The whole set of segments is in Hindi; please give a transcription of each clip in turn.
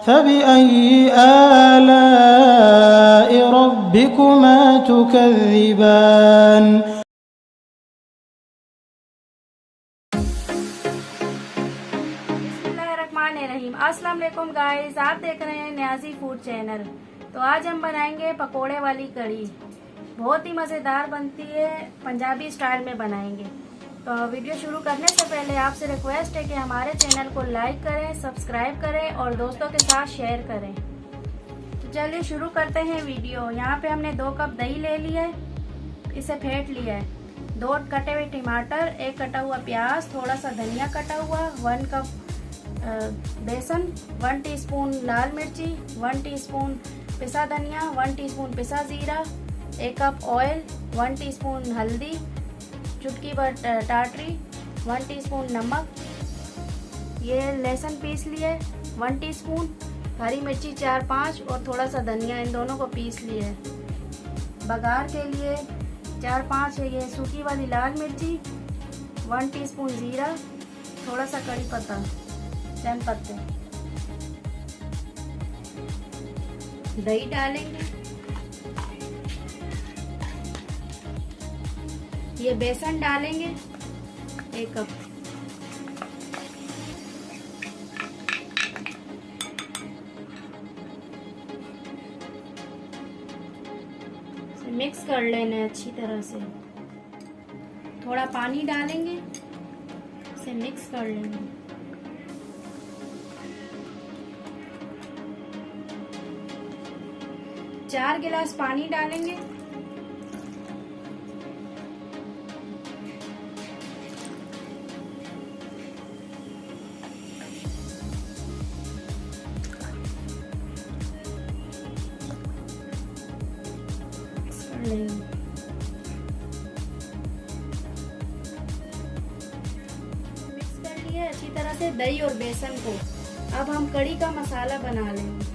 फबिअय्यि आलाइ रब्बिकुमा तुकज़्ज़िबान। बिस्मिल्लाहिर्रहमानिर्रहीम। अस्सलाम वालेकुम गाइस, आप देख रहे हैं न्याज़ी फूड चैनल। तो आज हम बनाएंगे पकोड़े वाली कढ़ी। बहुत ही मज़ेदार बनती है, पंजाबी स्टाइल में बनाएंगे। तो वीडियो शुरू करने से पहले आपसे रिक्वेस्ट है कि हमारे चैनल को लाइक करें, सब्सक्राइब करें और दोस्तों के साथ शेयर करें। तो चलिए शुरू करते हैं वीडियो। यहाँ पे हमने 2 कप दही ले लिया है, इसे फेंट लिया है। 2 कटे हुए टमाटर, 1 कटा हुआ प्याज, थोड़ा सा धनिया कटा हुआ, 1 कप बेसन, 1 टीस्पून लाल मिर्ची, 1 टीस्पून पिसा धनिया, 1 टीस्पून पिसा जीरा, 1 कप ऑयल, 1 टीस्पून हल्दी, चुटकी भर टाटरी, 1 टीस्पून नमक। ये लहसुन पीस लिए 1 टीस्पून, हरी मिर्ची 4-5 और थोड़ा सा धनिया, इन दोनों को पीस लिए। बघार के लिए 4-5 है ये सूखी वाली लाल मिर्ची, 1 टीस्पून जीरा, थोड़ा सा कड़ी पत्ता, 10 पत्ते। दही डालेंगे, ये बेसन डालेंगे 1 कप, इसे मिक्स कर लेना है अच्छी तरह से। थोड़ा पानी डालेंगे, इसे मिक्स कर लेंगे। 4 गिलास पानी डालेंगे। मिक्स कर लिए अच्छी तरह से दही और बेसन को। अब हम कढ़ी का मसाला बना लेंगे।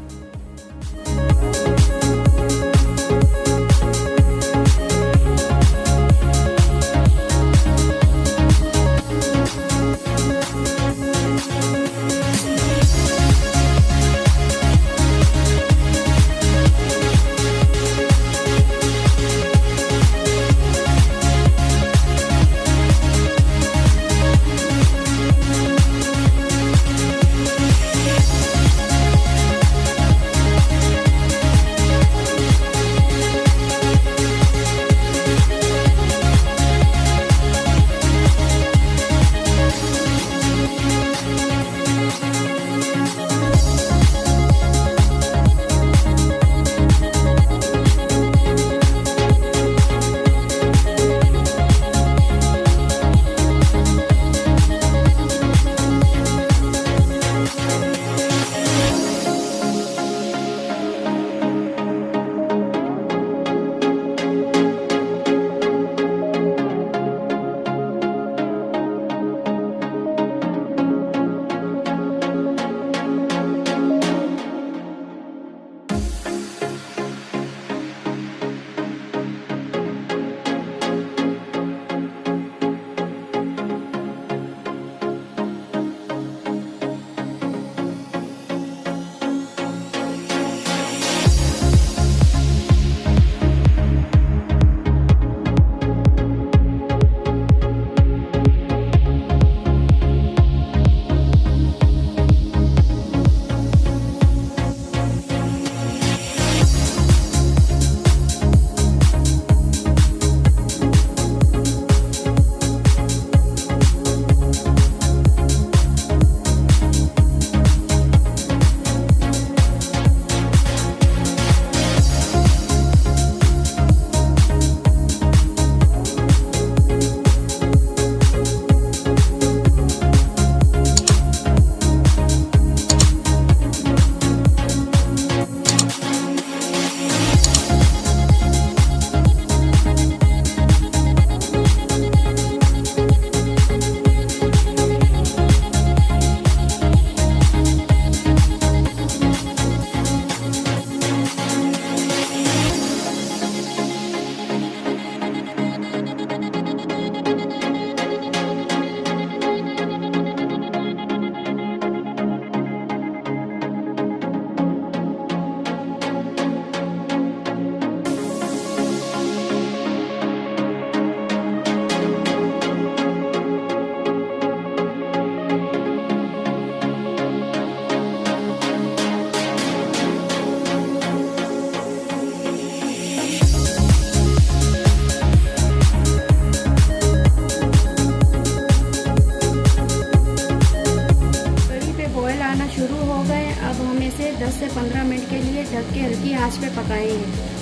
से 15 मिनट के लिए ढक के हल्की आंच पे पकाएंगे।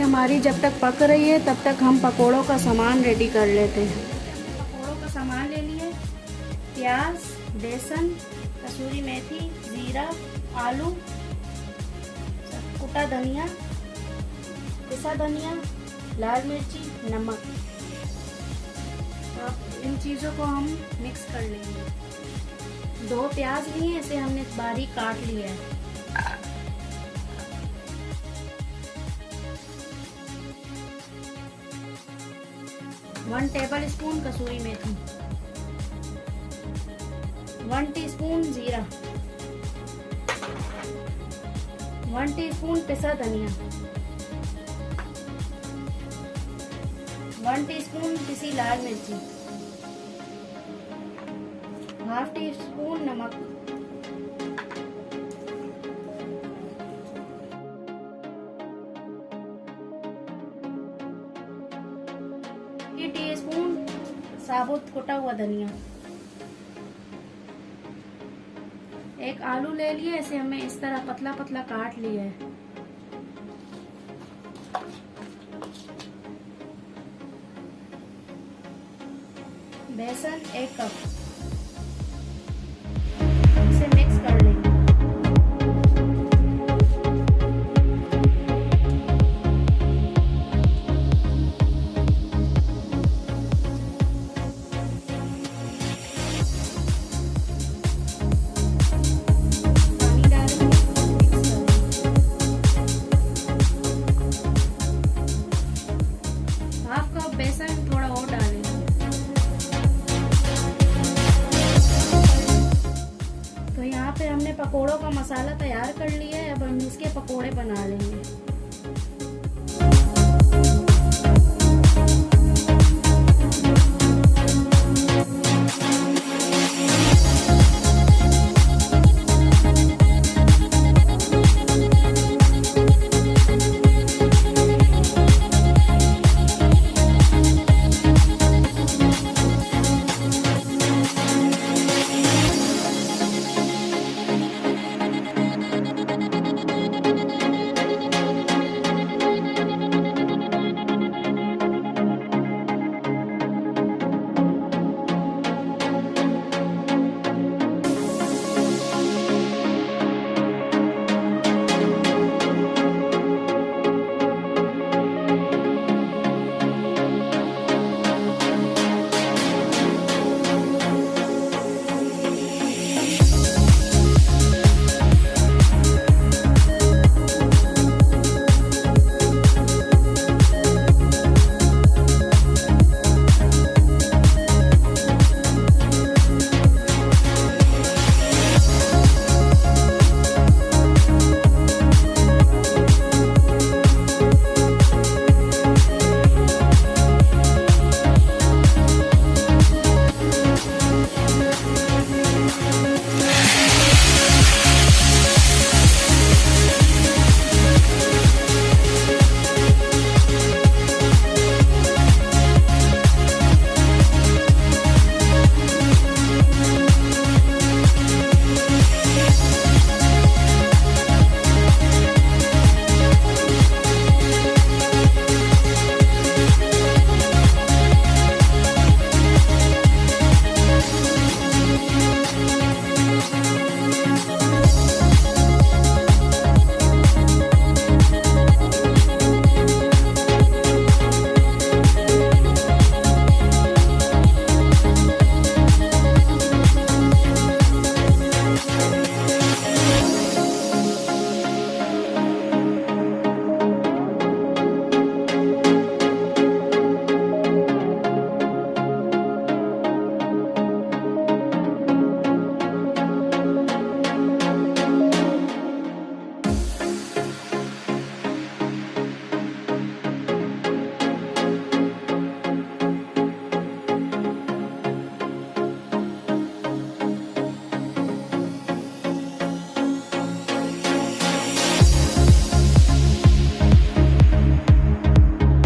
हमारी जब तक पक रही है तब तक हम पकोड़ों का सामान रेडी कर लेते हैं। पकोड़ों का सामान ले लिए, प्याज, बेसन, कसूरी मेथी, जीरा, आलू, कुटा धनिया, पिसा धनिया, लाल मिर्ची, नमक। तो अब इन चीज़ों को हम मिक्स कर लेंगे। 2 प्याज लिए, इसे हमने बारीक काट लिया है। 1 टेबल स्पून कसूरी मेथी, 1 टीस्पून जीरा, 1 टीस्पून पिसा धनिया, 1 टीस्पून पिसी लाल मिर्ची, ½ टीस्पून नमक, टीस्पून साबुत कुटा हुआ धनिया। 1 आलू ले लिए, इसे हमें इस तरह पतला पतला काट लिया है। बेसन 1 कप, इसे मिक्स कर लेंगे। बेसन थोड़ा और डालेंगे। तो यहाँ पे हमने पकोड़ों का मसाला तैयार कर लिया है। अब हम इसके पकोड़े बना लेंगे।